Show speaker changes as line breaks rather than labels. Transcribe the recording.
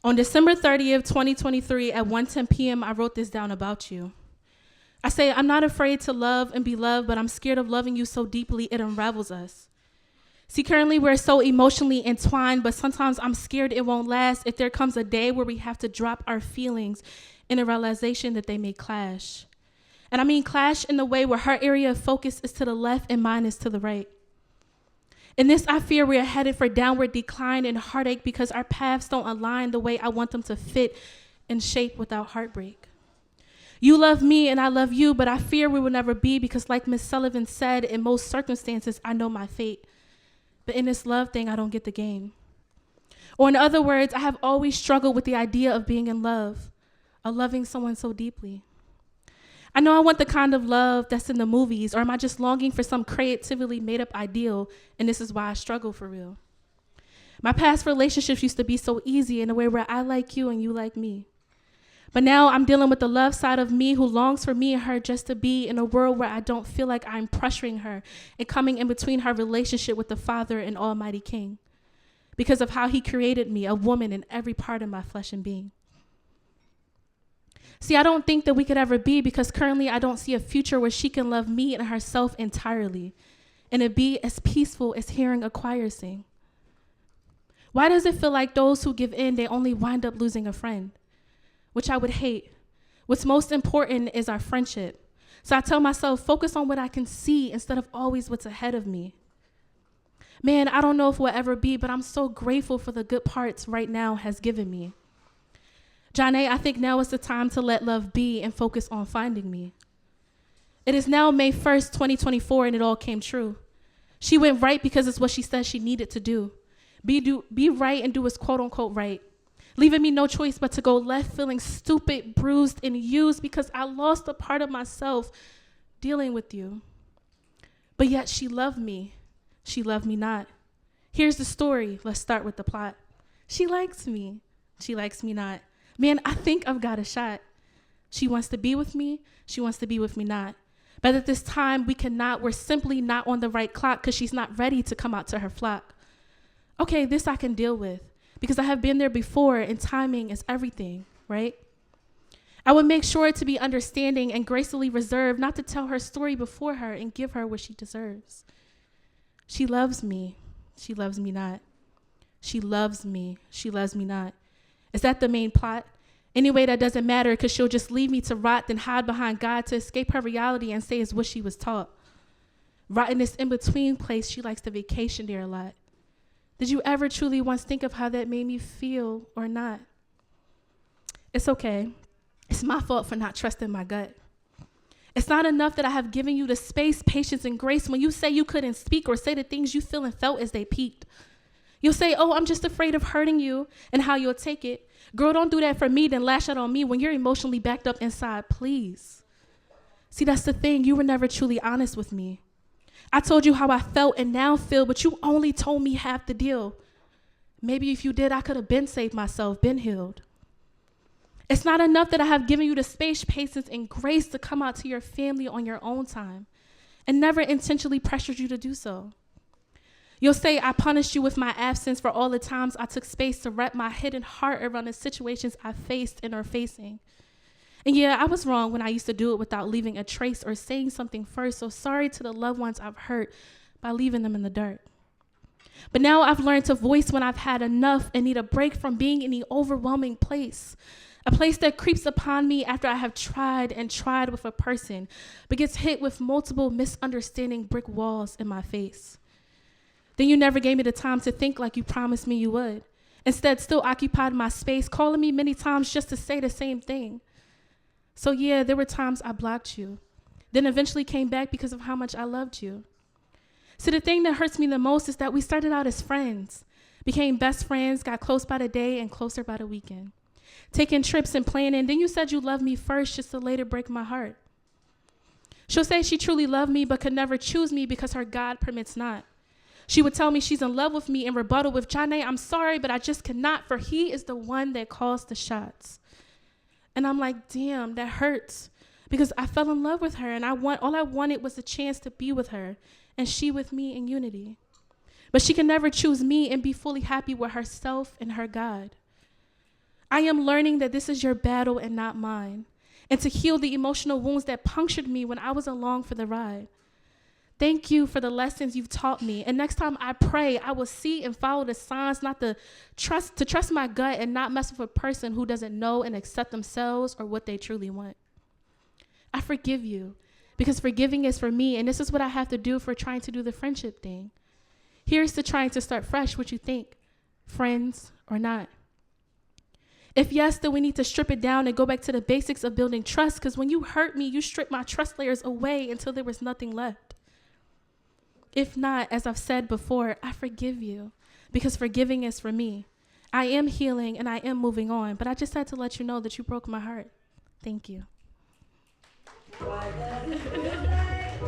On December 30th, 2023 at 1:10 p.m., I wrote this down about you. I say, I'm not afraid to love and be loved, but I'm scared of loving you so deeply it unravels us. See, currently we're so emotionally entwined, but sometimes I'm scared it won't last if there comes a day where we have to drop our feelings in the realization that they may clash. And I mean clash in the way where her area of focus is to the left and mine is to the right. In this, I fear we are headed for downward decline and heartache because our paths don't align the way I want them to fit and shape without heartbreak. You love me and I love you, but I fear we will never be because like Miss Sullivan said, in most circumstances, I know my fate. But in this love thing, I don't get the game. Or in other words, I have always struggled with the idea of being in love, of loving someone so deeply. I know I want the kind of love that's in the movies, or am I just longing for some creatively made up ideal, and this is why I struggle for real. My past relationships used to be so easy in a way where I like you and you like me. But now I'm dealing with the love side of me who longs for me and her just to be in a world where I don't feel like I'm pressuring her and coming in between her relationship with the Father and Almighty King because of how he created me, a woman in every part of my flesh and being. See, I don't think that we could ever be because currently I don't see a future where she can love me and herself entirely and it be as peaceful as hearing a choir sing. Why does it feel like those who give in, they only wind up losing a friend? Which I would hate. What's most important is our friendship. So I tell myself, focus on what I can see instead of always what's ahead of me. Man, I don't know if we'll ever be, but I'm so grateful for the good parts right now has given me. Jahnae, I think now is the time to let love be and focus on finding me. It is now May 1st, 2024, and it all came true. She went right because it's what she said she needed to do. Be right and do what's quote unquote right. Leaving me no choice but to go left feeling stupid, bruised, and used because I lost a part of myself dealing with you. But yet she loved me. She loved me not. Here's the story. Let's start with the plot. She likes me. She likes me not. Man, I think I've got a shot. She wants to be with me. She wants to be with me not. But at this time, we're simply not on the right clock because she's not ready to come out to her flock. Okay, this I can deal with because I have been there before and timing is everything, right? I would make sure to be understanding and gracefully reserved, not to tell her story before her and give her what she deserves. She loves me. She loves me not. She loves me. She loves me not. Is that the main plot? Anyway, that doesn't matter because she'll just leave me to rot, then hide behind God to escape her reality and say it's what she was taught. Right in this in-between place, she likes to vacation there a lot. Did you ever truly once think of how that made me feel or not? It's okay. It's my fault for not trusting my gut. It's not enough that I have given you the space, patience, and grace when you say you couldn't speak or say the things you feel and felt as they peaked. You'll say, oh, I'm just afraid of hurting you and how you'll take it. Girl, don't do that for me, then lash out on me when you're emotionally backed up inside, please. See, that's the thing. You were never truly honest with me. I told you how I felt and now feel, but you only told me half the deal. Maybe if you did, I could have been saved myself, been healed. It's not enough that I have given you the space, patience, and grace to come out to your family on your own time and never intentionally pressured you to do so. You'll say I punished you with my absence for all the times I took space to wrap my hidden heart around the situations I faced and are facing. And yeah, I was wrong when I used to do it without leaving a trace or saying something first. So sorry to the loved ones I've hurt by leaving them in the dirt. But now I've learned to voice when I've had enough and need a break from being in the overwhelming place. A place that creeps upon me after I have tried and tried with a person, but gets hit with multiple misunderstanding brick walls in my face. Then you never gave me the time to think like you promised me you would. Instead, still occupied my space, calling me many times just to say the same thing. So yeah, there were times I blocked you, then eventually came back because of how much I loved you. So the thing that hurts me the most is that we started out as friends, became best friends, got close by the day and closer by the weekend, taking trips and planning. Then you said you loved me first just to later break my heart. She'll say she truly loved me but could never choose me because her God permits not. She would tell me she's in love with me and rebuttal with, Jahnae, I'm sorry, but I just cannot, for he is the one that calls the shots. And I'm like, damn, that hurts because I fell in love with her and all I wanted was a chance to be with her and she with me in unity. But she can never choose me and be fully happy with herself and her God. I am learning that this is your battle and not mine, and to heal the emotional wounds that punctured me when I was along for the ride. Thank you for the lessons you've taught me. And next time I pray, I will see and follow the signs, not to trust my gut and not mess with a person who doesn't know and accept themselves or what they truly want. I forgive you because forgiving is for me, and this is what I have to do for trying to do the friendship thing. Here's to trying to start fresh. What you think, friends or not? If yes, then we need to strip it down and go back to the basics of building trust, because when you hurt me, you stripped my trust layers away until there was nothing left. If not, as I've said before, I forgive you because forgiving is for me. I am healing and I am moving on, but I just had to let you know that you broke my heart. Thank you.